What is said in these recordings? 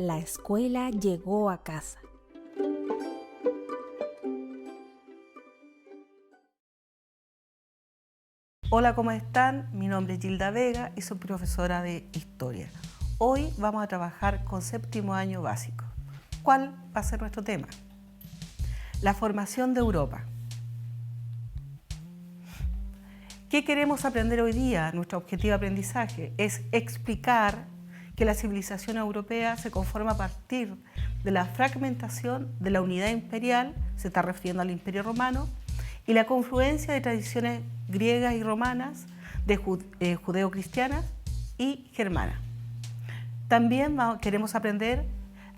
La escuela llegó a casa. Hola, ¿cómo están? Mi nombre es Gilda Vega y soy profesora de Historia. Hoy vamos a trabajar con séptimo año básico. ¿Cuál va a ser nuestro tema? La formación de Europa. ¿Qué queremos aprender hoy día? Nuestro objetivo de aprendizaje es explicar que la civilización europea se conforma a partir de la fragmentación de la unidad imperial, se está refiriendo al Imperio Romano, y la confluencia de tradiciones griegas y romanas, de judeo-cristianas y germanas. También queremos aprender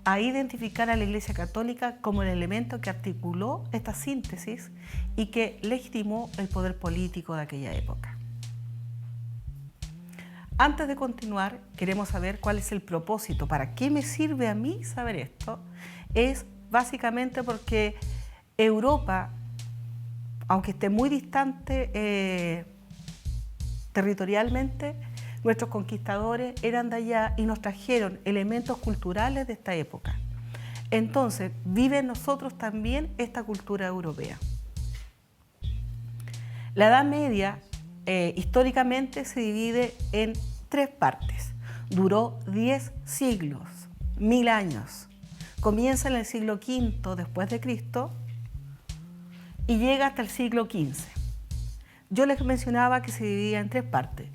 a identificar a la Iglesia Católica como el elemento que articuló esta síntesis y que legitimó el poder político de aquella época. Antes de continuar, queremos saber cuál es el propósito. ¿Para qué me sirve a mí saber esto? Es básicamente porque Europa, aunque esté muy distante territorialmente, nuestros conquistadores eran de allá y nos trajeron elementos culturales de esta época. Entonces, vive en nosotros también esta cultura europea. La Edad Media históricamente se divide en tres partes. Duró 10 siglos, 1000 años. Comienza en el siglo V después de Cristo y llega hasta el siglo XV. Yo les mencionaba que se dividía en tres partes.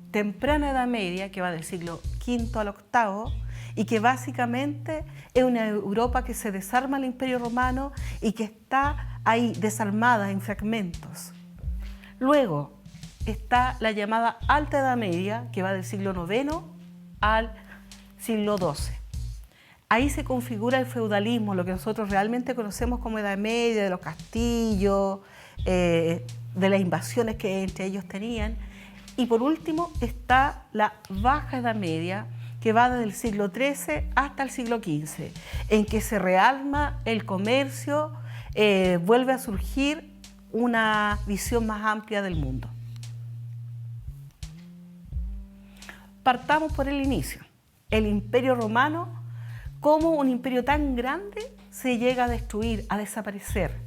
Temprana Edad Media, que va del siglo V al VIII, y que básicamente es una Europa que se desarma al Imperio Romano y que está ahí desarmada en fragmentos. Luego está la llamada Alta Edad Media, que va del siglo IX al siglo XII. Ahí se configura el feudalismo, lo que nosotros realmente conocemos como Edad Media, de los castillos, de las invasiones que entre ellos tenían. Y por último está la Baja Edad Media, que va desde el siglo XIII hasta el siglo XV, en que se rearma el comercio, vuelve a surgir una visión más amplia del mundo. Partamos por el inicio. El Imperio Romano, cómo un imperio tan grande se llega a destruir, a desaparecer.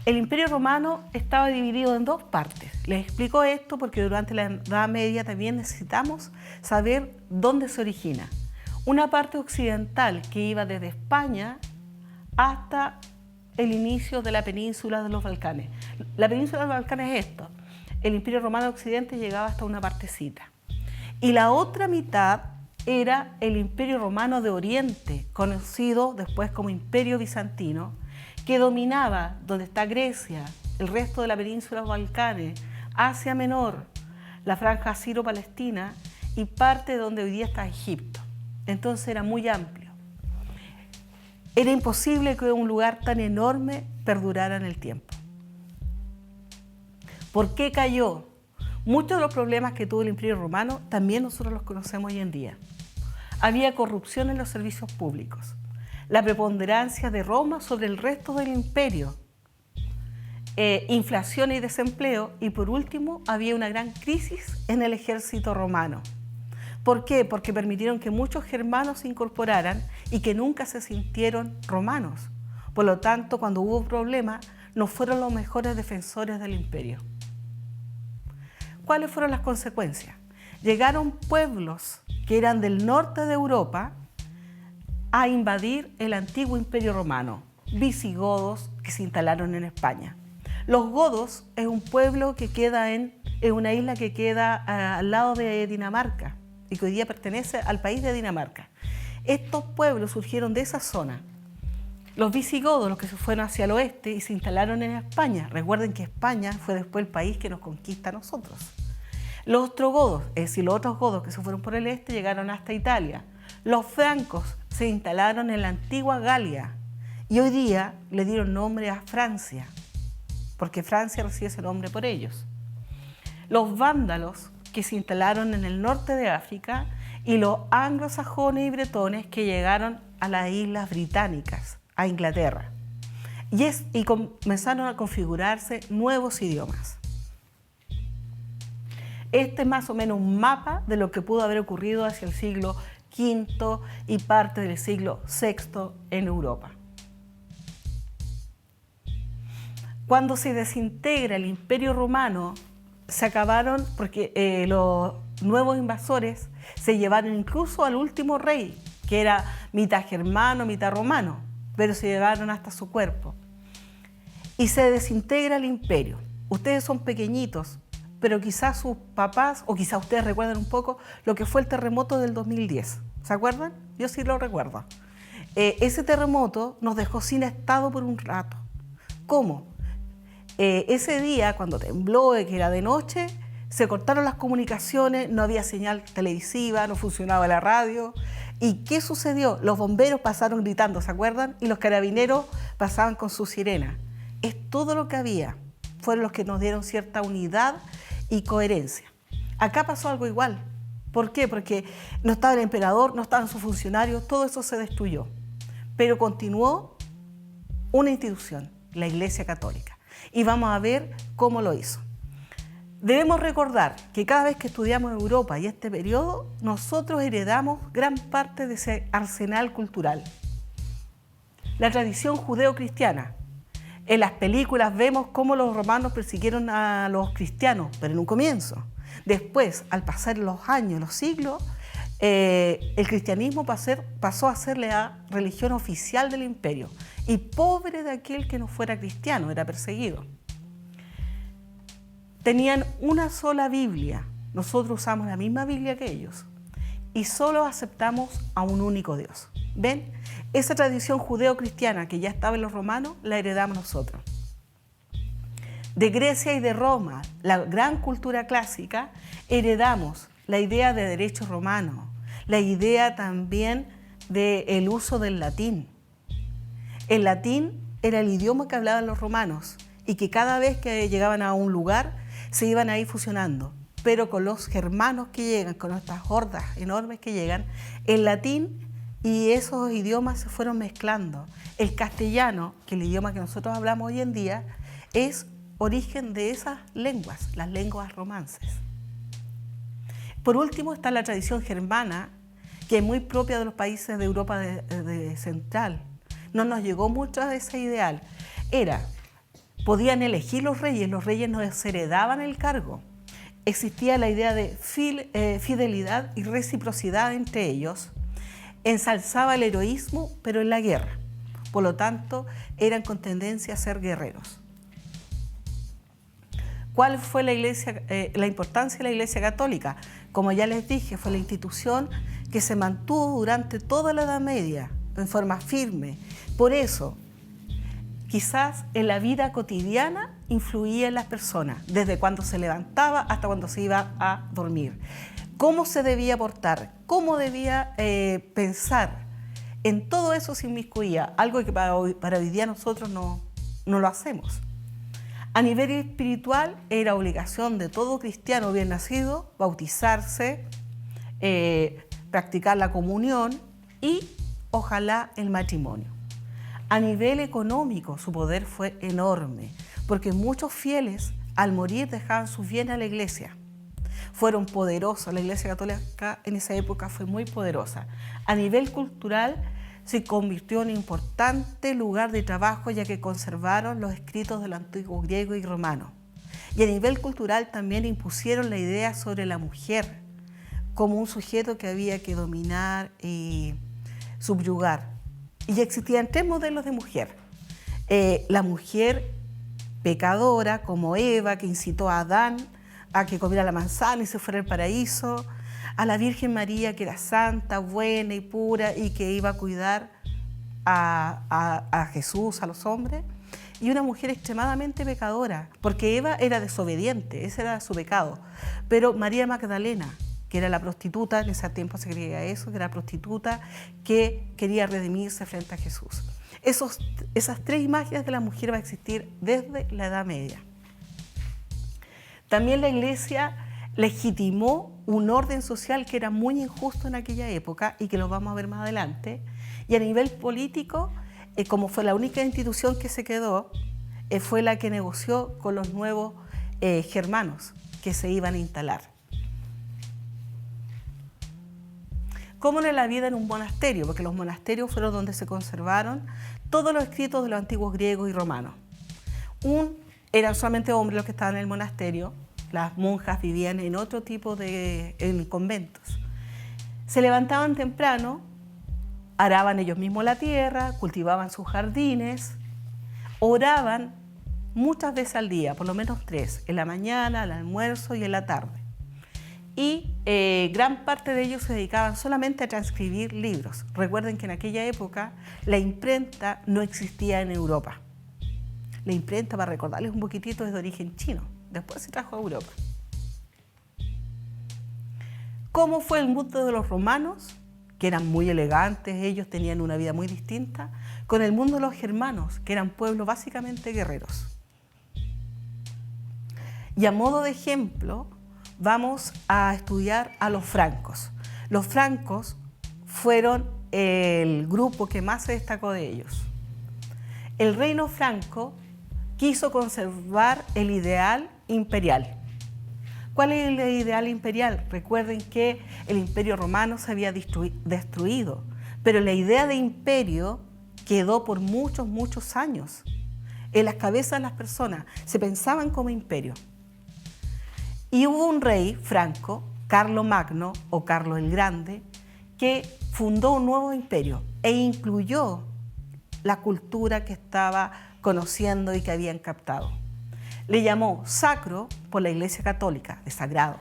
El Imperio Romano estaba dividido en dos partes. Les explico esto porque durante la Edad Media también necesitamos saber dónde se origina. Una parte occidental que iba desde España hasta el inicio de la península de los Balcanes. La península de los Balcanes es esto. El Imperio Romano Occidente llegaba hasta una partecita. Y la otra mitad era el Imperio Romano de Oriente, conocido después como Imperio Bizantino, que dominaba donde está Grecia, el resto de la península de los Balcanes, Asia Menor, la franja asiro-palestina y parte de donde hoy día está Egipto. Entonces era muy amplio. Era imposible que un lugar tan enorme perdurara en el tiempo. ¿Por qué cayó? Muchos de los problemas que tuvo el Imperio Romano también nosotros los conocemos hoy en día. Había corrupción en los servicios públicos, la preponderancia de Roma sobre el resto del imperio, inflación y desempleo, y por último había una gran crisis en el ejército romano. ¿Por qué? Porque permitieron que muchos germanos se incorporaran y que nunca se sintieron romanos. Por lo tanto, cuando hubo problemas, no fueron los mejores defensores del imperio. ¿Cuáles fueron las consecuencias? Llegaron pueblos que eran del norte de Europa a invadir el antiguo Imperio Romano, visigodos que se instalaron en España. Los godos es un pueblo que queda es una isla que queda al lado de Dinamarca y que hoy día pertenece al país de Dinamarca. Estos pueblos surgieron de esa zona. Los visigodos, los que se fueron hacia el oeste y se instalaron en España. Recuerden que España fue después el país que nos conquista a nosotros. Los ostrogodos, es decir, los otros godos que se fueron por el este, llegaron hasta Italia. Los francos se instalaron en la antigua Galia y hoy día le dieron nombre a Francia, porque Francia recibe ese nombre por ellos. Los vándalos, que se instalaron en el norte de África, y los anglosajones y bretones que llegaron a las islas británicas, a Inglaterra. Y comenzaron a configurarse nuevos idiomas. Este es más o menos un mapa de lo que pudo haber ocurrido hacia el siglo V y parte del siglo VI en Europa. Cuando se desintegra el Imperio Romano, se acabaron porque los nuevos invasores se llevaron incluso al último rey, que era mitad germano, mitad romano, pero se llevaron hasta su cuerpo. Y se desintegra el imperio. Ustedes son pequeñitos, pero quizás sus papás, o quizás ustedes recuerdan un poco lo que fue el terremoto del 2010. ¿Se acuerdan? Yo sí lo recuerdo. Ese terremoto nos dejó sin Estado por un rato. ¿Cómo? Ese día, cuando tembló, que era de noche, se cortaron las comunicaciones, no había señal televisiva, no funcionaba la radio. ¿Y qué sucedió? Los bomberos pasaron gritando, ¿se acuerdan? Y los carabineros pasaban con su sirena. Es todo lo que había. Fueron los que nos dieron cierta unidad y coherencia. Acá pasó algo igual. ¿Por qué? Porque no estaba el emperador, no estaban sus funcionarios, todo eso se destruyó. Pero continuó una institución, la Iglesia Católica. Y vamos a ver cómo lo hizo. Debemos recordar que cada vez que estudiamos Europa y este periodo, nosotros heredamos gran parte de ese arsenal cultural. La tradición judeo-cristiana. En las películas vemos cómo los romanos persiguieron a los cristianos, pero en un comienzo. Después, al pasar los años, los siglos, el cristianismo pasó a ser la religión oficial del imperio. Y pobre de aquel que no fuera cristiano, era perseguido. Tenían una sola Biblia. Nosotros usamos la misma Biblia que ellos. Y solo aceptamos a un único Dios. ¿Ven? Esa tradición judeo-cristiana que ya estaba en los romanos, la heredamos nosotros. De Grecia y de Roma, la gran cultura clásica, heredamos la idea de derecho romano, la idea también del uso del latín. El latín era el idioma que hablaban los romanos y que cada vez que llegaban a un lugar se iban ahí fusionando. Pero con los germanos que llegan, con estas hordas enormes que llegan, el latín y esos idiomas se fueron mezclando. El castellano, que es el idioma que nosotros hablamos hoy en día, es origen de esas lenguas, las lenguas romances. Por último está la tradición germana, que es muy propia de los países de Europa central. No nos llegó mucho a ese ideal. Podían elegir los reyes nos heredaban el cargo. Existía la idea de fidelidad y reciprocidad entre ellos. Ensalzaba el heroísmo, pero en la guerra. Por lo tanto, eran con tendencia a ser guerreros. ¿Cuál fue la importancia de la Iglesia Católica? Como ya les dije, fue la institución que se mantuvo durante toda la Edad Media en forma firme. Por eso, quizás en la vida cotidiana influía en las personas, desde cuando se levantaba hasta cuando se iba a dormir. Cómo se debía portar, cómo debía pensar. En todo eso se inmiscuía, algo que para hoy día nosotros no lo hacemos. A nivel espiritual era obligación de todo cristiano bien nacido bautizarse, practicar la comunión y ojalá el matrimonio. A nivel económico su poder fue enorme porque muchos fieles al morir dejaban sus bienes a la iglesia. Fueron poderosos, la Iglesia Católica en esa época fue muy poderosa. A nivel cultural se convirtió en un importante lugar de trabajo ya que conservaron los escritos del antiguo griego y romano. Y a nivel cultural también impusieron la idea sobre la mujer como un sujeto que había que dominar y subyugar. Y existían tres modelos de mujer. La mujer pecadora como Eva, que incitó a Adán a que comiera la manzana y se fuera al paraíso, a la Virgen María, que era santa, buena y pura y que iba a cuidar a Jesús, a los hombres, y una mujer extremadamente pecadora, porque Eva era desobediente, ese era su pecado. Pero María Magdalena, que era la prostituta, en ese tiempo se creía eso, que era prostituta, que quería redimirse frente a Jesús. Esas tres imágenes de la mujer va a existir desde la Edad Media. También la Iglesia legitimó un orden social que era muy injusto en aquella época y que lo vamos a ver más adelante. Y a nivel político, como fue la única institución que se quedó, fue la que negoció con los nuevos germanos que se iban a instalar. cómo era la vida en un monasterio, porque los monasterios fueron donde se conservaron todos los escritos de los antiguos griegos y romanos. Eran solamente hombres los que estaban en el monasterio, las monjas vivían en otro tipo en conventos. Se levantaban temprano, araban ellos mismos la tierra, cultivaban sus jardines, oraban muchas veces al día, por lo menos 3, en la mañana, al almuerzo y en la tarde. Y gran parte de ellos se dedicaban solamente a transcribir libros. Recuerden que en aquella época la imprenta no existía en Europa. La imprenta, para recordarles un poquitito, es de origen chino. Después se trajo a Europa. ¿Cómo fue el mundo de los romanos? Que eran muy elegantes, ellos tenían una vida muy distinta, con el mundo de los germanos, que eran pueblos básicamente guerreros. Y a modo de ejemplo, vamos a estudiar a los francos. Los francos fueron el grupo que más se destacó de ellos. El reino franco quiso conservar el ideal imperial. ¿Cuál es el ideal imperial? Recuerden que el imperio romano se había destruido, pero la idea de imperio quedó por muchos, muchos años. En las cabezas de las personas se pensaban como imperio. Y hubo un rey franco, Carlomagno o Carlos el Grande, que fundó un nuevo imperio e incluyó la cultura que estaba conociendo y que habían captado. Le llamó sacro por la Iglesia Católica, de sagrado,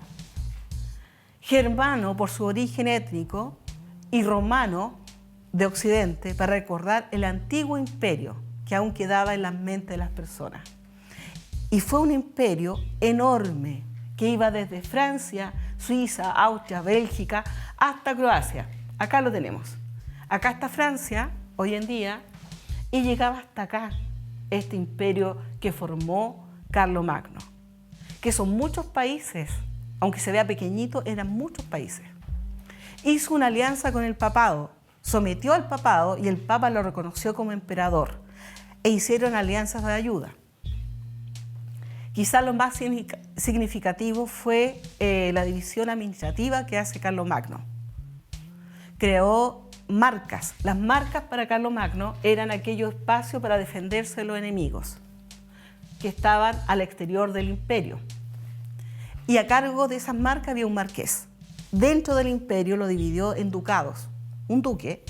germano por su origen étnico y romano de Occidente para recordar el antiguo imperio que aún quedaba en las mentes de las personas. Y fue un imperio enorme que iba desde Francia, Suiza, Austria, Bélgica, hasta Croacia. Acá lo tenemos. Acá está Francia, hoy en día, y llegaba hasta acá este imperio que formó Carlomagno, que son muchos países, aunque se vea pequeñito, eran muchos países. Hizo una alianza con el papado, sometió al papado y el papa lo reconoció como emperador e hicieron alianzas de ayuda. Quizás lo más significativo fue la división administrativa que hace Carlomagno. Creó marcas. Las marcas para Carlomagno eran aquellos espacios para defenderse de los enemigos que estaban al exterior del imperio. Y a cargo de esas marcas había un marqués. Dentro del imperio lo dividió en ducados, un duque,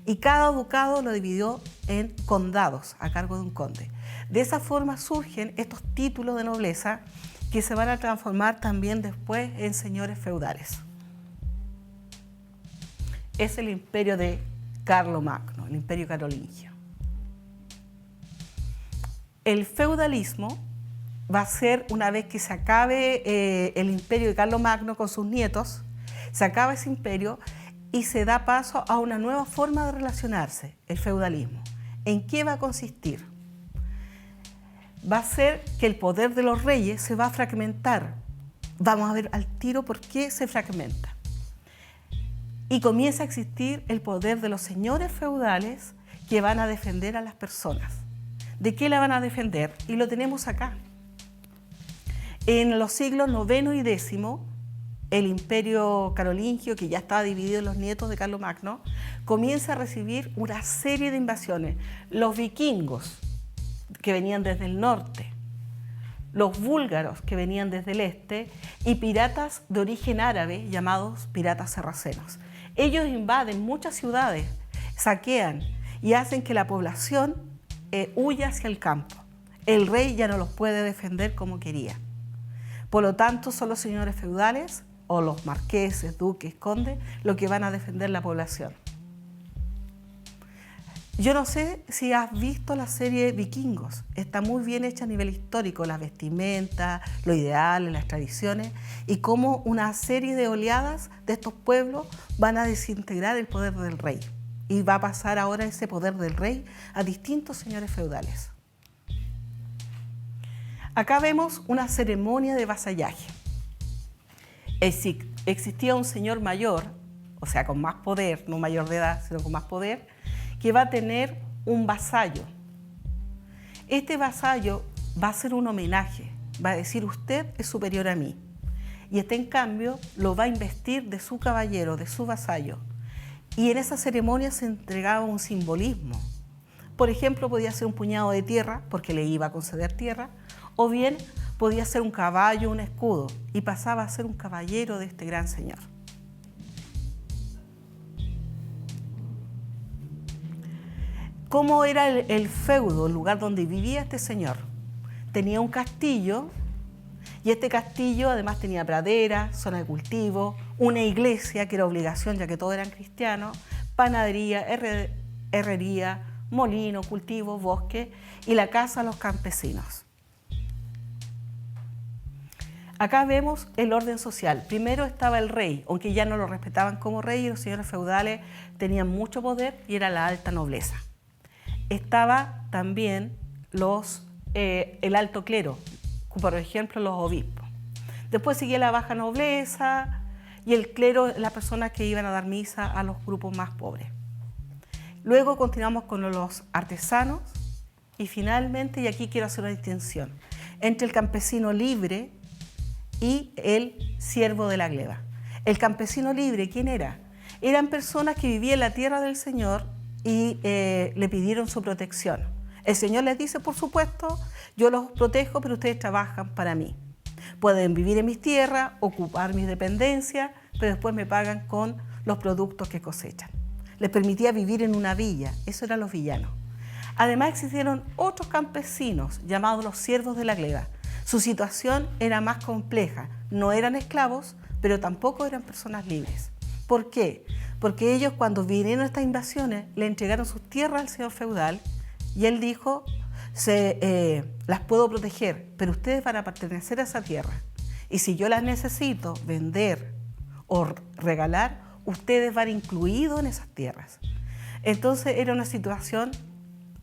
y cada ducado lo dividió en condados a cargo de un conde. De esa forma surgen estos títulos de nobleza que se van a transformar también después en señores feudales. Es el imperio de Carlomagno, el imperio carolingio. El feudalismo va a ser, una vez que se acabe el imperio de Carlomagno con sus nietos, se acaba ese imperio y se da paso a una nueva forma de relacionarse, el feudalismo. ¿En qué va a consistir? Va a ser que el poder de los reyes se va a fragmentar. Vamos a ver al tiro por qué se fragmenta. Y comienza a existir el poder de los señores feudales que van a defender a las personas. ¿De qué la van a defender? Y lo tenemos acá. En los siglos IX y X, el imperio carolingio, que ya estaba dividido en los nietos de Carlomagno, comienza a recibir una serie de invasiones. Los vikingos, que venían desde el norte, los búlgaros, que venían desde el este, y piratas de origen árabe, llamados piratas sarracenos. Ellos invaden muchas ciudades, saquean y hacen que la población huya hacia el campo. El rey ya no los puede defender como quería. Por lo tanto, son los señores feudales o los marqueses, duques, condes, los que van a defender la población. Yo no sé si has visto la serie Vikingos. Está muy bien hecha a nivel histórico, las vestimentas, los ideales, las tradiciones, y cómo una serie de oleadas de estos pueblos van a desintegrar el poder del rey. Y va a pasar ahora ese poder del rey a distintos señores feudales. Acá vemos una ceremonia de vasallaje. Existía un señor mayor, o sea, con más poder, no mayor de edad, sino con más poder, que va a tener un vasallo. Este vasallo va a hacer un homenaje, va a decir: usted es superior a mí. Y este, en cambio, lo va a investir de su caballero, de su vasallo. y en esa ceremonia se entregaba un simbolismo. Por ejemplo, podía ser un puñado de tierra, porque le iba a conceder tierra, o bien podía ser un caballo, un escudo, y pasaba a ser un caballero de este gran señor. ¿Cómo era el feudo, el lugar donde vivía este señor? Tenía un castillo, y este castillo además tenía pradera, zona de cultivo, una iglesia, que era obligación ya que todos eran cristianos, panadería, herrería, molino, cultivo, bosque, y la casa a los campesinos. Acá vemos el orden social. Primero estaba el rey, aunque ya no lo respetaban como rey, y los señores feudales tenían mucho poder y era la alta nobleza. Estaba también el alto clero, por ejemplo los obispos. Después seguía la baja nobleza y el clero, las personas que iban a dar misa a los grupos más pobres. Luego continuamos con los artesanos y finalmente, y aquí quiero hacer una distinción, entre el campesino libre y el siervo de la gleba. El campesino libre, ¿quién era? Eran personas que vivían en la tierra del Señor y le pidieron su protección. El Señor les dice, por supuesto, yo los protejo, pero ustedes trabajan para mí. Pueden vivir en mis tierras, ocupar mis dependencias, pero después me pagan con los productos que cosechan. Les permitía vivir en una villa, eso eran los villanos. Además existieron otros campesinos llamados los siervos de la gleba. Su situación era más compleja, no eran esclavos, pero tampoco eran personas libres. ¿Por qué? Porque ellos, cuando vinieron estas invasiones, le entregaron sus tierras al señor feudal y él dijo, las puedo proteger, pero ustedes van a pertenecer a esa tierra. Y si yo las necesito vender o regalar, ustedes van incluidos en esas tierras. Entonces era una situación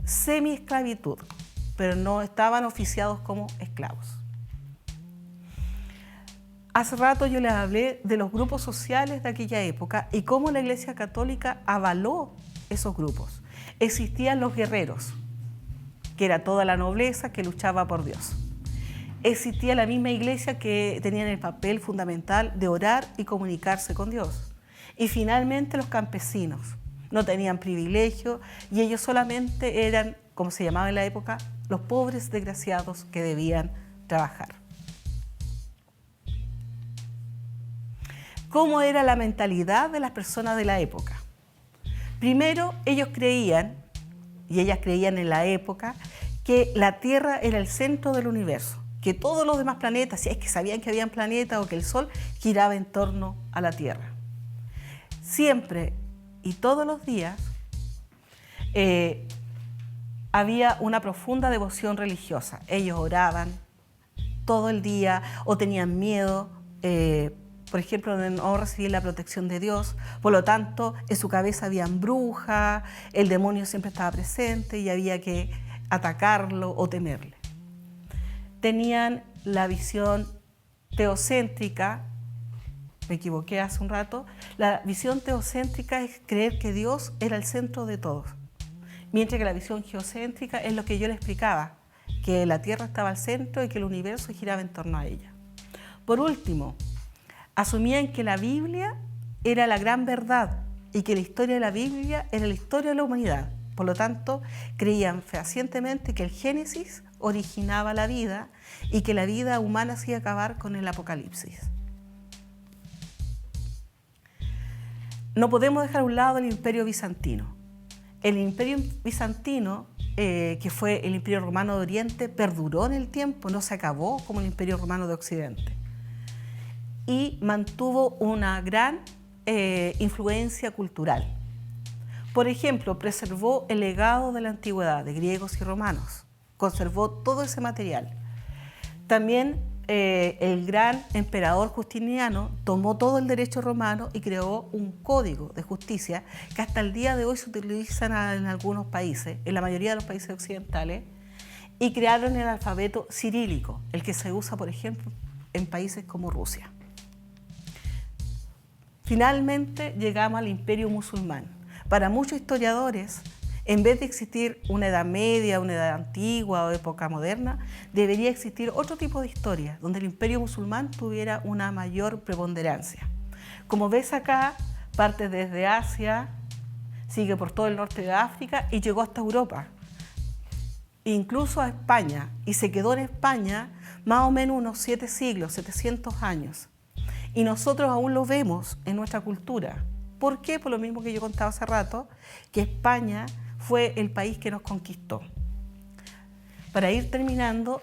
semi-esclavitud, pero no estaban oficiados como esclavos. Hace rato yo les hablé de los grupos sociales de aquella época y cómo la Iglesia Católica avaló esos grupos. Existían los guerreros, que era toda la nobleza que luchaba por Dios. Existía la misma iglesia que tenía el papel fundamental de orar y comunicarse con Dios. Y finalmente los campesinos no tenían privilegio y ellos solamente eran, como se llamaba en la época, los pobres desgraciados que debían trabajar. ¿Cómo era la mentalidad de las personas de la época? Primero, ellos creían, y ellas creían en la época, que la Tierra era el centro del universo, que todos los demás planetas, si es que sabían que habían planetas o que el Sol giraba en torno a la Tierra. Siempre y todos los días había una profunda devoción religiosa. Ellos oraban todo el día o tenían miedo, por ejemplo, de no recibir la protección de Dios. Por lo tanto, en su cabeza habían brujas, el demonio siempre estaba presente y había que atacarlo o temerle. Tenían la visión teocéntrica, me equivoqué hace un rato, la visión teocéntrica es creer que Dios era el centro de todos, mientras que la visión geocéntrica es lo que yo le explicaba, que la Tierra estaba al centro y que el universo giraba en torno a ella. Por último, asumían que la Biblia era la gran verdad y que la historia de la Biblia era la historia de la humanidad. Por lo tanto, creían fehacientemente que el Génesis originaba la vida y que la vida humana se iba a acabar con el Apocalipsis. No podemos dejar a un lado el Imperio Bizantino. El Imperio Bizantino, que fue el Imperio Romano de Oriente, perduró en el tiempo, no se acabó como el Imperio Romano de Occidente. Y mantuvo una gran influencia cultural. Por ejemplo, preservó el legado de la antigüedad de griegos y romanos, conservó todo ese material. También el gran emperador Justiniano tomó todo el derecho romano y creó un código de justicia que hasta el día de hoy se utiliza en algunos países, en la mayoría de los países occidentales, y crearon el alfabeto cirílico, el que se usa, por ejemplo, en países como Rusia. Finalmente llegamos al Imperio Musulmán. Para muchos historiadores, en vez de existir una edad media, una edad antigua o época moderna, debería existir otro tipo de historia, donde el Imperio Musulmán tuviera una mayor preponderancia. Como ves acá, parte desde Asia, sigue por todo el norte de África y llegó hasta Europa, incluso a España, y se quedó en España más o menos unos 7 siglos, 700 años. Y nosotros aún lo vemos en nuestra cultura. ¿Por qué? Por lo mismo que yo contaba hace rato, que España fue el país que nos conquistó. Para ir terminando,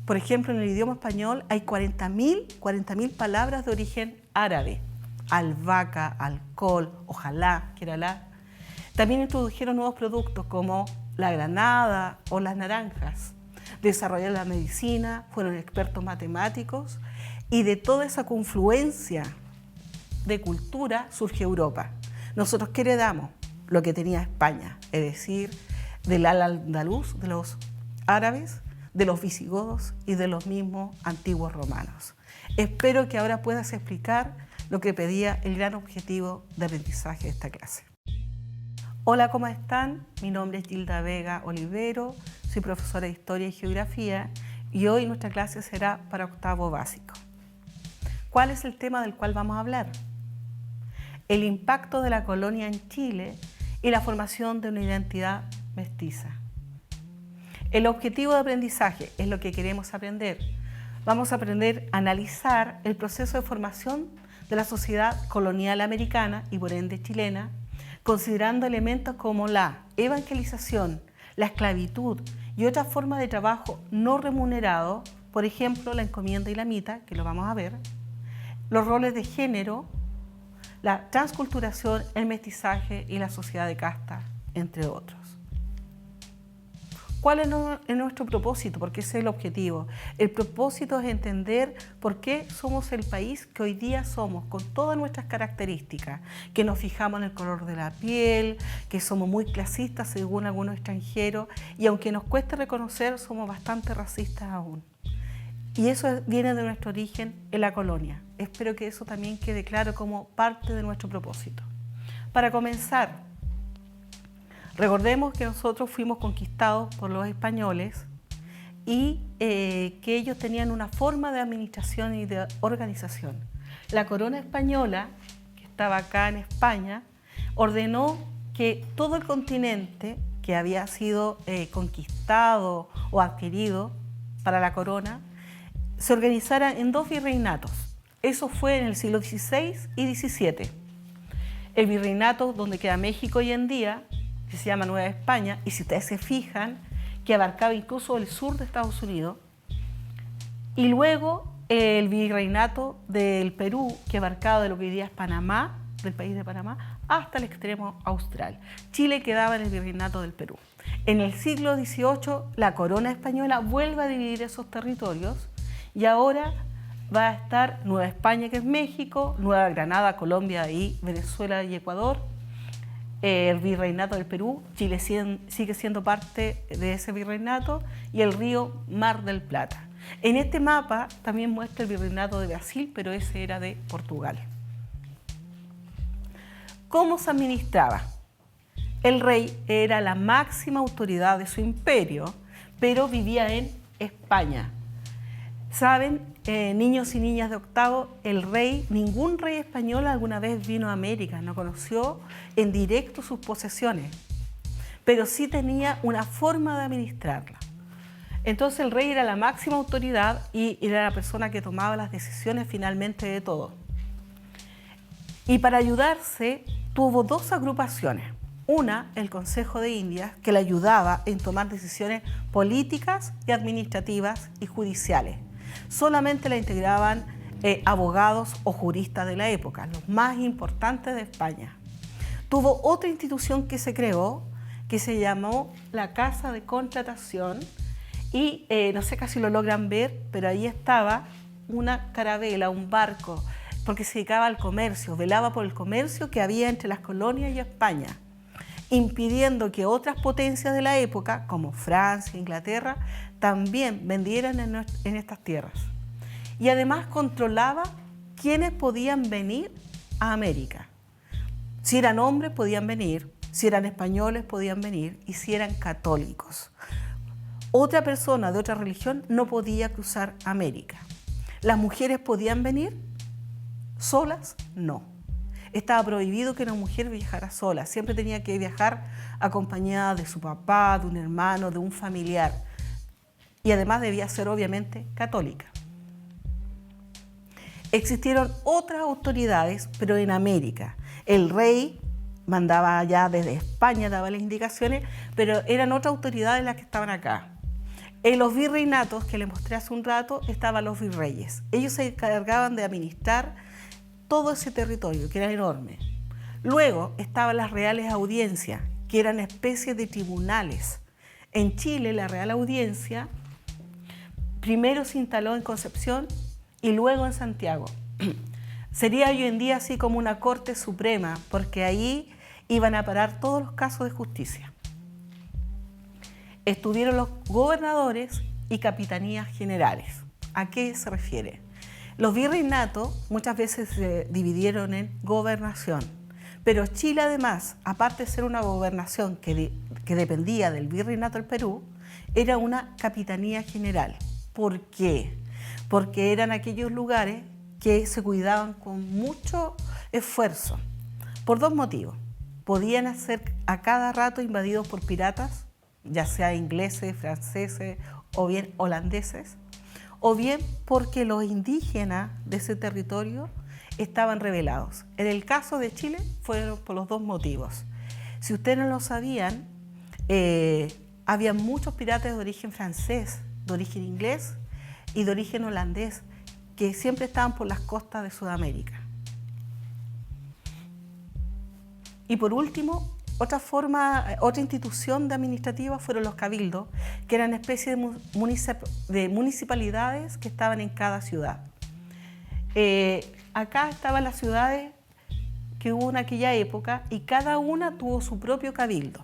por ejemplo, en el idioma español hay 40.000 palabras de origen árabe. Albahaca, alcohol, ojalá, queralá. También introdujeron nuevos productos como la granada o las naranjas. Desarrollaron la medicina, fueron expertos matemáticos y de toda esa confluencia de cultura surge Europa. Nosotros, ¿qué heredamos? Lo que tenía España, es decir, del al-andaluz, de los árabes, de los visigodos y de los mismos antiguos romanos. Espero que ahora puedas explicar lo que pedía el gran objetivo de aprendizaje de esta clase. Hola, ¿cómo están? Mi nombre es Gilda Vega Olivero, soy profesora de Historia y Geografía y hoy nuestra clase será para octavo básico. ¿Cuál es el tema del cual vamos a hablar? El impacto de la colonia en Chile y la formación de una identidad mestiza. El objetivo de aprendizaje es lo que queremos aprender. Vamos a aprender a analizar el proceso de formación de la sociedad colonial americana y por ende chilena, considerando elementos como la evangelización, la esclavitud y otras formas de trabajo no remunerado, por ejemplo, la encomienda y la mita, que lo vamos a ver, los roles de género, la transculturación, el mestizaje y la sociedad de casta, entre otros. ¿Cuál es nuestro propósito? Porque ese es el objetivo. El propósito es entender por qué somos el país que hoy día somos, con todas nuestras características, que nos fijamos en el color de la piel, que somos muy clasistas según algunos extranjeros, y aunque nos cueste reconocer, somos bastante racistas aún. Y eso viene de nuestro origen en la colonia. Espero que eso también quede claro como parte de nuestro propósito. Para comenzar, recordemos que nosotros fuimos conquistados por los españoles y que ellos tenían una forma de administración y de organización. La corona española, que estaba acá en España, ordenó que todo el continente que había sido conquistado o adquirido para la corona se organizara en 2 virreinatos. Eso fue en el siglo XVI y XVII. El virreinato donde queda México hoy en día, que se llama Nueva España, y si ustedes se fijan, que abarcaba incluso el sur de Estados Unidos, y luego el virreinato del Perú, que abarcaba de lo que hoy día es Panamá, del país de Panamá, hasta el extremo austral. Chile quedaba en el virreinato del Perú. En el siglo XVIII, la corona española vuelve a dividir esos territorios, y ahora va a estar Nueva España, que es México, Nueva Granada, Colombia y Venezuela y Ecuador, el virreinato del Perú, Chile sigue siendo parte de ese virreinato, y el río Mar del Plata. En este mapa también muestra el virreinato de Brasil, pero ese era de Portugal. ¿Cómo se administraba? El rey era la máxima autoridad de su imperio, pero vivía en España. Saben, niños y niñas de octavo, ningún rey español alguna vez vino a América, no conoció en directo sus posesiones, pero sí tenía una forma de administrarla. Entonces el rey era la máxima autoridad y era la persona que tomaba las decisiones finalmente de todo. Y para ayudarse tuvo 2 agrupaciones. Una, el Consejo de Indias, que le ayudaba en tomar decisiones políticas y administrativas y judiciales. Solamente la integraban abogados o juristas de la época, los más importantes de España. Tuvo otra institución que se creó, que se llamó la Casa de Contratación, y no sé si lo logran ver, pero ahí estaba una carabela, un barco, porque se dedicaba al comercio, velaba por el comercio que había entre las colonias y España, impidiendo que otras potencias de la época, como Francia, Inglaterra, también vendieran en estas tierras. Y además controlaba quiénes podían venir a América. Si eran hombres podían venir, si eran españoles podían venir y si eran católicos. Otra persona de otra religión no podía cruzar América. ¿Las mujeres podían venir solas? No. estaba prohibido que una mujer viajara sola, siempre tenía que viajar acompañada de su papá, de un hermano, de un familiar. Y además debía ser obviamente católica. Existieron otras autoridades, pero en América. El rey mandaba allá desde España, daba las indicaciones, pero eran otras autoridades las que estaban acá. En los virreinatos, que les mostré hace un rato, estaban los virreyes. Ellos se encargaban de administrar todo ese territorio, que era enorme. Luego estaban las reales audiencias, que eran especies de tribunales. En Chile, la Real Audiencia primero se instaló en Concepción y luego en Santiago. Sería hoy en día así como una Corte Suprema, porque ahí iban a parar todos los casos de justicia. Estuvieron los gobernadores y capitanías generales. ¿A qué se refiere? Los virreinatos muchas veces se dividieron en gobernación, pero Chile además, aparte de ser una gobernación que dependía del virreinato del Perú, era una capitanía general. ¿Por qué? Porque eran aquellos lugares que se cuidaban con mucho esfuerzo, por dos motivos. Podían ser a cada rato invadidos por piratas, ya sea ingleses, franceses o bien holandeses, o bien porque los indígenas de ese territorio estaban rebelados. En el caso de Chile fueron por los dos motivos. Si ustedes no lo sabían, había muchos piratas de origen francés, de origen inglés y de origen holandés, que siempre estaban por las costas de Sudamérica. Y por último, otra institución administrativa fueron los cabildos, que eran especies de municipalidades que estaban en cada ciudad. Acá estaban las ciudades que hubo en aquella época y cada una tuvo su propio cabildo.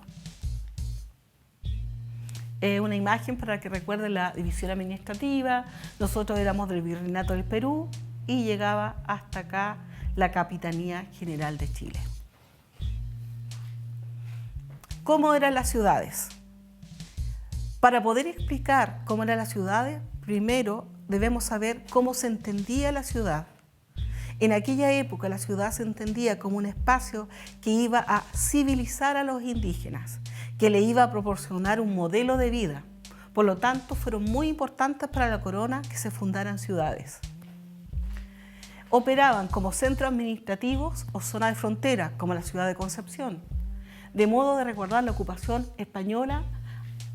Una imagen para que recuerden la división administrativa. Nosotros éramos del Virreinato del Perú y llegaba hasta acá la Capitanía General de Chile. ¿Cómo eran las ciudades? Para poder explicar cómo eran las ciudades, primero debemos saber cómo se entendía la ciudad. En aquella época la ciudad se entendía como un espacio que iba a civilizar a los indígenas, que le iba a proporcionar un modelo de vida. Por lo tanto, fueron muy importantes para la corona que se fundaran ciudades. Operaban como centros administrativos o zonas de frontera, como la ciudad de Concepción, de modo de recordar la ocupación española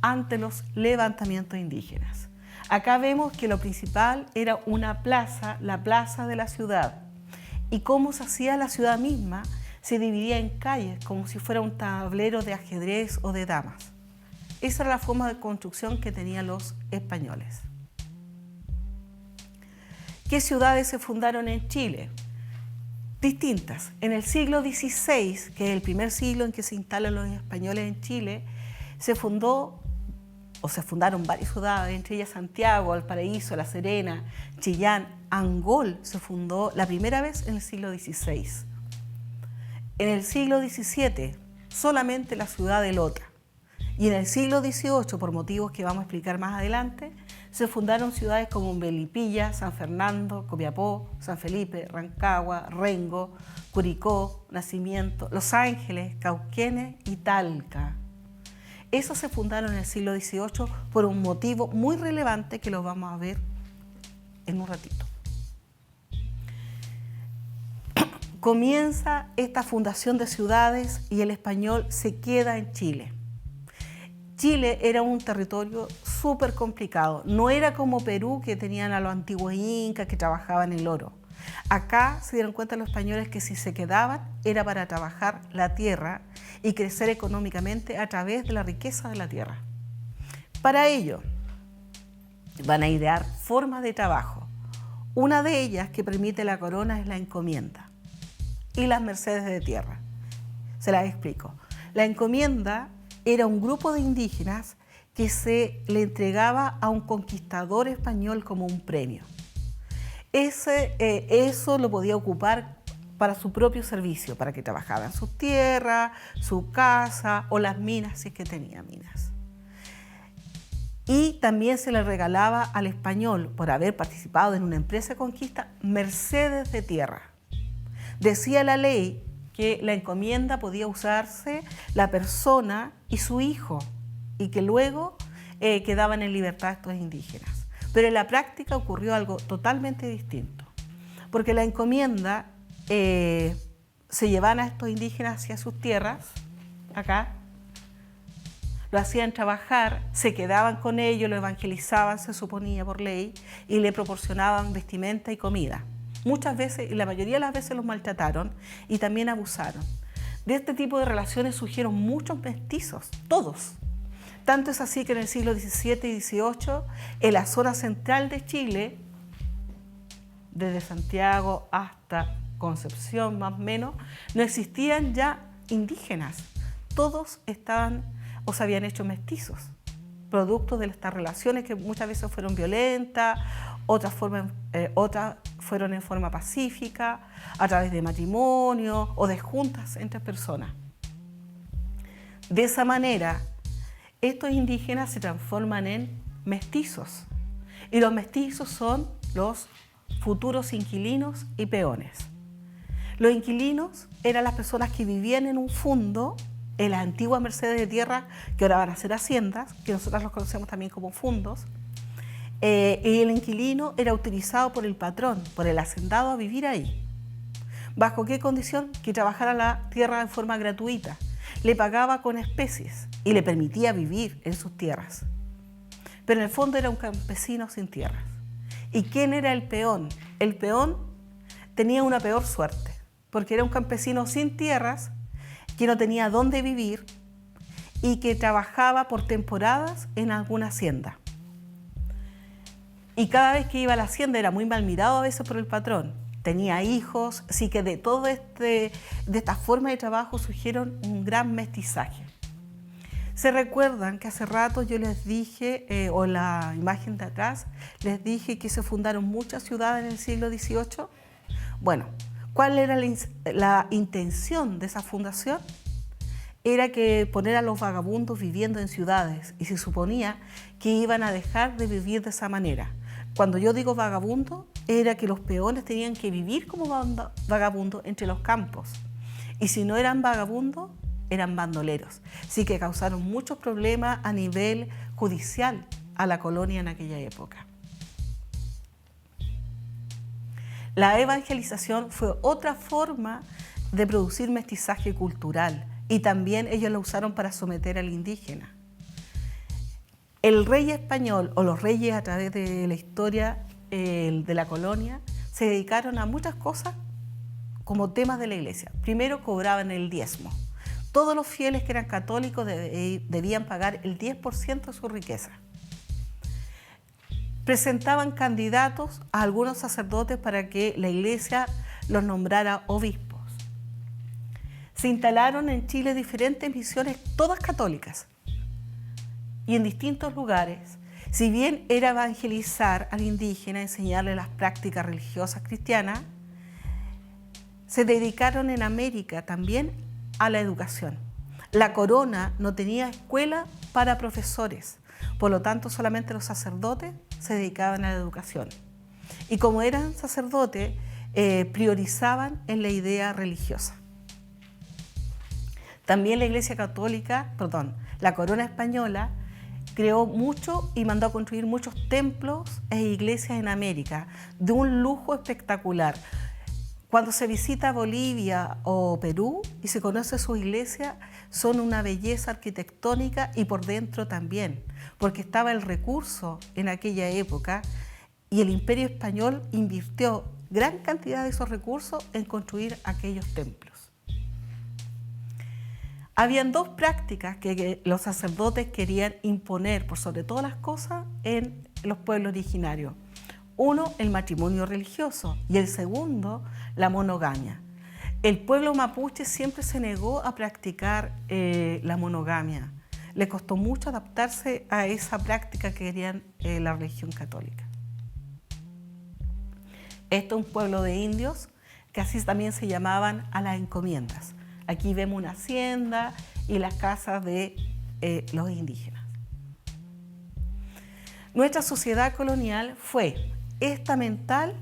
ante los levantamientos indígenas. Acá vemos que lo principal era una plaza, la plaza de la ciudad, y cómo se hacía la ciudad misma, se dividía en calles, como si fuera un tablero de ajedrez o de damas. Esa era la forma de construcción que tenían los españoles. ¿Qué ciudades se fundaron en Chile? Distintas. En el siglo XVI, que es el primer siglo en que se instalan los españoles en Chile, se fundaron varias ciudades, entre ellas Santiago, Valparaíso, La Serena, Chillán, Angol se fundó la primera vez en el siglo XVI. En el siglo XVII, solamente la ciudad de Lota. Y en el siglo XVIII, por motivos que vamos a explicar más adelante, se fundaron ciudades como Melipilla, San Fernando, Copiapó, San Felipe, Rancagua, Rengo, Curicó, Nacimiento, Los Ángeles, Cauquenes y Talca. Esos se fundaron en el siglo XVIII por un motivo muy relevante que lo vamos a ver en un ratito. Comienza esta fundación de ciudades y el español se queda en Chile. Chile era un territorio súper complicado. No era como Perú, que tenían a los antiguos incas que trabajaban el oro. Acá se dieron cuenta los españoles que si se quedaban era para trabajar la tierra y crecer económicamente a través de la riqueza de la tierra. Para ello, van a idear formas de trabajo. Una de ellas que permite la corona es la encomienda y las mercedes de tierra. Se las explico. La encomienda era un grupo de indígenas que se le entregaba a un conquistador español como un premio. Eso lo podía ocupar para su propio servicio, para que trabajara en sus tierras, su casa o las minas, si es que tenía minas. Y también se le regalaba al español, por haber participado en una empresa de conquista, mercedes de tierra. Decía la ley que la encomienda podía usarse la persona y su hijo, y que luego quedaban en libertad estos indígenas. Pero en la práctica ocurrió algo totalmente distinto, porque la encomienda se llevaban a estos indígenas hacia sus tierras, acá, lo hacían trabajar, se quedaban con ellos, lo evangelizaban, se suponía por ley, y le proporcionaban vestimenta y comida. Muchas veces, y la mayoría de las veces, los maltrataron y también abusaron. De este tipo de relaciones surgieron muchos mestizos, todos. Tanto es así que en el siglo XVII y XVIII, en la zona central de Chile, desde Santiago hasta Concepción más o menos, no existían ya indígenas. Todos estaban o se habían hecho mestizos, producto de estas relaciones que muchas veces fueron violentas, otras fueron en forma pacífica, a través de matrimonio o de juntas entre personas. De esa manera, estos indígenas se transforman en mestizos, y los mestizos son los futuros inquilinos y peones. Los inquilinos eran las personas que vivían en un fundo, en las antiguas mercedes de tierra, que ahora van a ser haciendas, que nosotros los conocemos también como fundos, y el inquilino era utilizado por el patrón, por el hacendado, a vivir ahí. ¿Bajo qué condición? Que trabajara la tierra en forma gratuita, le pagaba con especies y le permitía vivir en sus tierras. Pero en el fondo era un campesino sin tierras. ¿Y quién era el peón? El peón tenía una peor suerte, porque era un campesino sin tierras, que no tenía dónde vivir y que trabajaba por temporadas en alguna hacienda. Y cada vez que iba a la hacienda era muy mal mirado a veces por el patrón. Tenía hijos, así que de esta forma de trabajo surgieron un gran mestizaje. ¿Se recuerdan que hace rato yo les dije, o la imagen de atrás, les dije que se fundaron muchas ciudades en el siglo XVIII? Bueno, ¿cuál era la intención de esa fundación? Era que poner a los vagabundos viviendo en ciudades, y se suponía que iban a dejar de vivir de esa manera. Cuando yo digo vagabundo, era que los peones tenían que vivir como vagabundos entre los campos, y si no eran vagabundos, eran bandoleros. Así que causaron muchos problemas a nivel judicial a la colonia en aquella época. La evangelización fue otra forma de producir mestizaje cultural, y también ellos lo usaron para someter al indígena. El rey español, o los reyes a través de la historia de la colonia, se dedicaron a muchas cosas como temas de la iglesia. Primero, cobraban el diezmo. Todos los fieles que eran católicos debían pagar el 10% de su riqueza. Presentaban candidatos a algunos sacerdotes para que la iglesia los nombrara obispos. Se instalaron en Chile diferentes misiones, todas católicas, y en distintos lugares. Si bien era evangelizar al indígena, enseñarle las prácticas religiosas cristianas, se dedicaron en América también a la educación. La corona no tenía escuela para profesores, por lo tanto solamente los sacerdotes se dedicaban a la educación. Y como eran sacerdotes, priorizaban en la idea religiosa. También la corona española creó mucho y mandó a construir muchos templos e iglesias en América, de un lujo espectacular. Cuando se visita Bolivia o Perú y se conoce sus iglesias, son una belleza arquitectónica y por dentro también, porque estaba el recurso en aquella época y el Imperio Español invirtió gran cantidad de esos recursos en construir aquellos templos. Habían dos prácticas que los sacerdotes querían imponer por sobre todas las cosas en los pueblos originarios. Uno, el matrimonio religioso, y el segundo, la monogamia. El pueblo mapuche siempre se negó a practicar la monogamia. Le costó mucho adaptarse a esa práctica que querían la religión católica. Esto es un pueblo de indios que así también se llamaban a las encomiendas. Aquí vemos una hacienda y las casas de los indígenas. Nuestra sociedad colonial fue estamental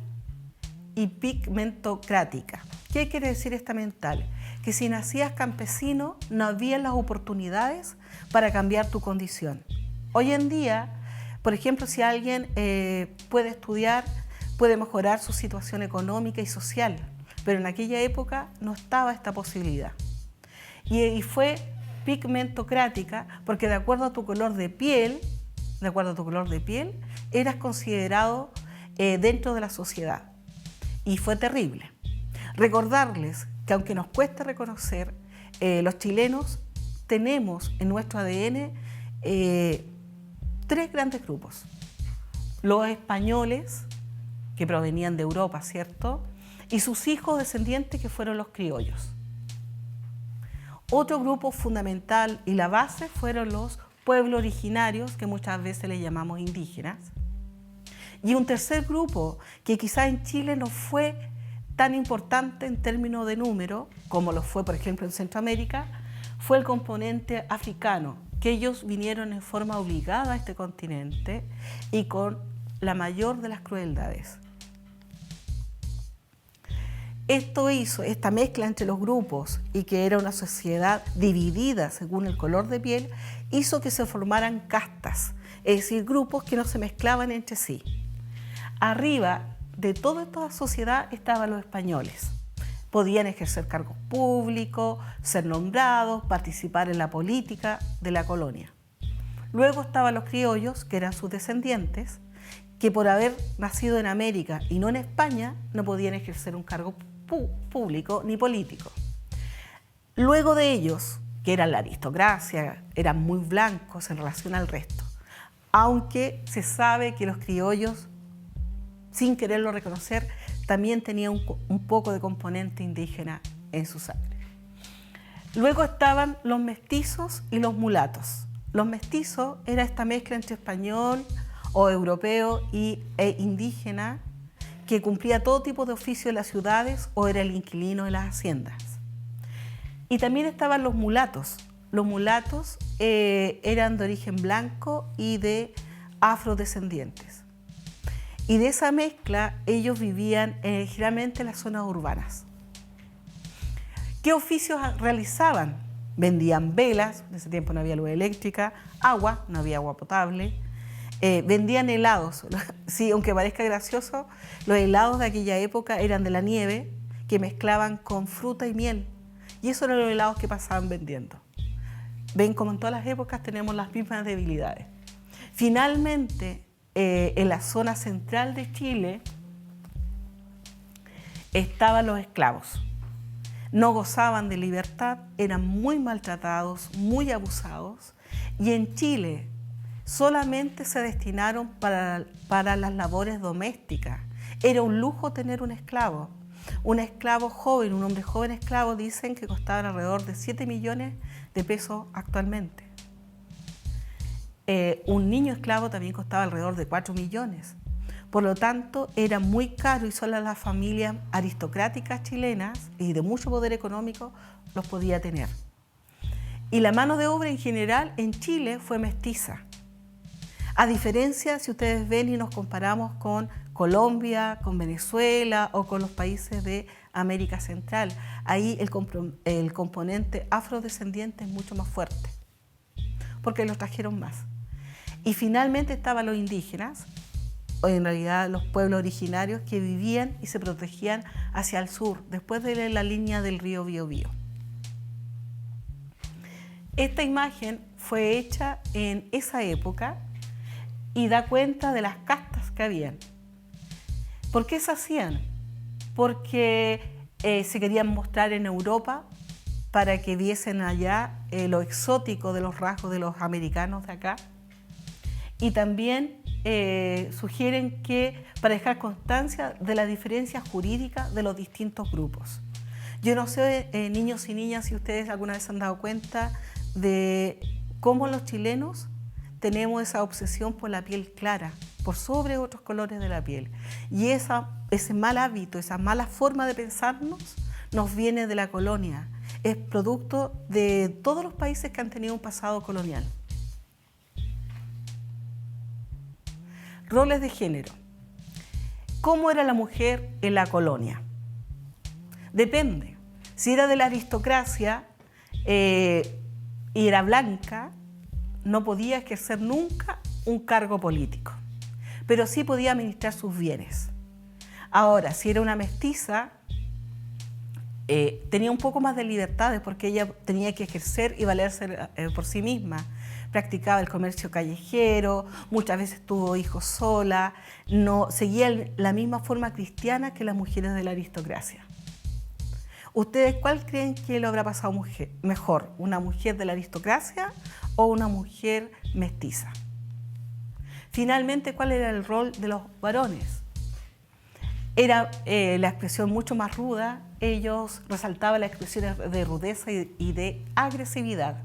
y pigmentocrática. ¿Qué quiere decir esta mental? Que si nacías campesino no había las oportunidades para cambiar tu condición. Hoy en día, por ejemplo, si alguien puede estudiar, puede mejorar su situación económica y social, pero en aquella época no estaba esta posibilidad. Y fue pigmentocrática porque de acuerdo a tu color de piel, eras considerado dentro de la sociedad. Y fue terrible. Recordarles que aunque nos cueste reconocer, los chilenos tenemos en nuestro ADN tres grandes grupos. Los españoles, que provenían de Europa, ¿cierto? Y sus hijos descendientes, que fueron los criollos. Otro grupo fundamental y la base fueron los pueblos originarios, que muchas veces les llamamos indígenas. Y un tercer grupo, que quizás en Chile no fue tan importante en términos de número, como lo fue, por ejemplo, en Centroamérica, fue el componente africano, que ellos vinieron en forma obligada a este continente y con la mayor de las crueldades. Esto hizo, esta mezcla entre los grupos y que era una sociedad dividida según el color de piel, hizo que se formaran castas, es decir, grupos que no se mezclaban entre sí. Arriba de toda esta sociedad estaban los españoles. Podían ejercer cargos públicos, ser nombrados, participar en la política de la colonia. Luego estaban los criollos, que eran sus descendientes, que por haber nacido en América y no en España, no podían ejercer un cargo público ni político. Luego de ellos, que eran la aristocracia, eran muy blancos en relación al resto, aunque se sabe que los criollos, sin quererlo reconocer, también tenían un poco de componente indígena en su sangre. Luego estaban los mestizos y los mulatos. Los mestizos era esta mezcla entre español o europeo e indígena, que cumplía todo tipo de oficio en las ciudades o era el inquilino de las haciendas. Y también estaban los mulatos. Los mulatos eran de origen blanco y de afrodescendientes. Y de esa mezcla ellos vivían generalmente en las zonas urbanas. ¿Qué oficios realizaban? Vendían velas, en ese tiempo no había luz eléctrica, agua, no había agua potable. Vendían helados. Sí, aunque parezca gracioso, los helados de aquella época eran de la nieve que mezclaban con fruta y miel. Y esos eran los helados que pasaban vendiendo. Ven, como en todas las épocas tenemos las mismas debilidades. Finalmente, en la zona central de Chile estaban los esclavos. No gozaban de libertad, eran muy maltratados, muy abusados, y en Chile solamente se destinaron para las labores domésticas. Era un lujo tener un esclavo. Un esclavo joven, un hombre joven esclavo, dicen que costaban alrededor de 7 millones de pesos actualmente. Un niño esclavo también costaba alrededor de 4 millones. Por lo tanto, era muy caro y solo las familias aristocráticas chilenas y de mucho poder económico los podía tener. Y la mano de obra en general en Chile fue mestiza. A diferencia, si ustedes ven y nos comparamos con Colombia, con Venezuela o con los países de América Central, ahí el componente afrodescendiente es mucho más fuerte, porque los trajeron más. Y finalmente estaban los indígenas, o en realidad los pueblos originarios que vivían y se protegían hacia el sur, después de la línea del río Biobío. Esta imagen fue hecha en esa época y da cuenta de las castas que habían. ¿Por qué se hacían? Porque se querían mostrar en Europa para que viesen allá lo exótico de los rasgos de los americanos de acá. Y también sugieren que para dejar constancia de la diferencia jurídica de los distintos grupos. Yo no sé, niños y niñas, si ustedes alguna vez se han dado cuenta de cómo los chilenos tenemos esa obsesión por la piel clara, por sobre otros colores de la piel. Y ese mal hábito, esa mala forma de pensarnos, nos viene de la colonia. Es producto de todos los países que han tenido un pasado colonial. Roles de género. ¿Cómo era la mujer en la colonia? Depende. Si era de la aristocracia y era blanca, no podía ejercer nunca un cargo político, pero sí podía administrar sus bienes. Ahora, si era una mestiza, tenía un poco más de libertades porque ella tenía que ejercer y valerse por sí misma. Practicaba el comercio callejero, muchas veces tuvo hijos sola, no, seguía la misma forma cristiana que las mujeres de la aristocracia. ¿Ustedes cuál creen que lo habrá pasado mejor? ¿Una mujer de la aristocracia o una mujer mestiza? Finalmente, ¿cuál era el rol de los varones? Era la expresión mucho más ruda. Ellos resaltaban las expresiones de rudeza y de agresividad.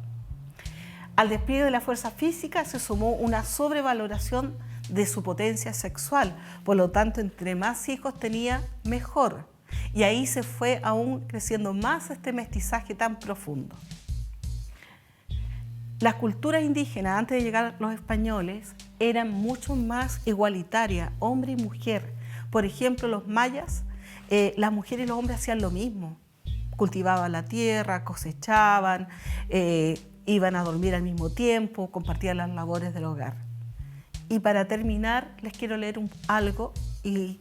Al despliegue de la fuerza física se sumó una sobrevaloración de su potencia sexual. Por lo tanto, entre más hijos tenía, mejor. Y ahí se fue aún creciendo más este mestizaje tan profundo. Las culturas indígenas, antes de llegar los españoles, eran mucho más igualitarias, hombre y mujer. Por ejemplo, los mayas, las mujeres y los hombres hacían lo mismo. Cultivaban la tierra, cosechaban, iban a dormir al mismo tiempo, compartían las labores del hogar. Y para terminar, les quiero leer algo y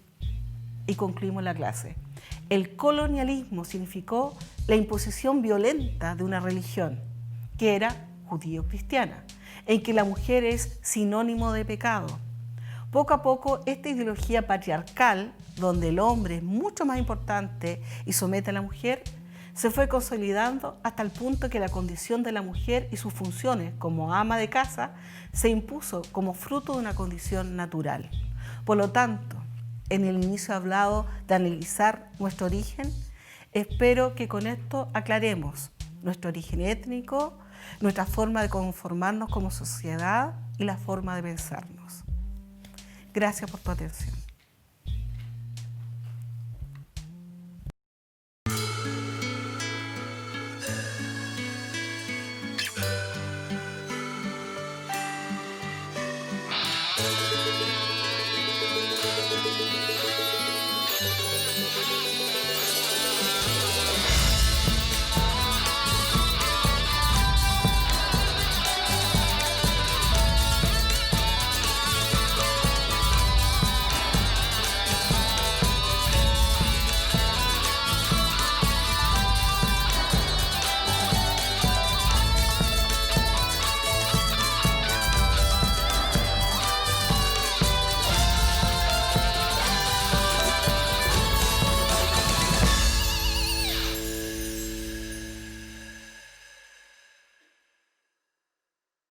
concluimos la clase. El colonialismo significó la imposición violenta de una religión, que era judío-cristiana, en que la mujer es sinónimo de pecado. Poco a poco, esta ideología patriarcal, donde el hombre es mucho más importante y somete a la mujer, se fue consolidando hasta el punto que la condición de la mujer y sus funciones como ama de casa se impuso como fruto de una condición natural. Por lo tanto, en el inicio he hablado de analizar nuestro origen. Espero que con esto aclaremos nuestro origen étnico, nuestra forma de conformarnos como sociedad y la forma de pensarnos. Gracias por tu atención.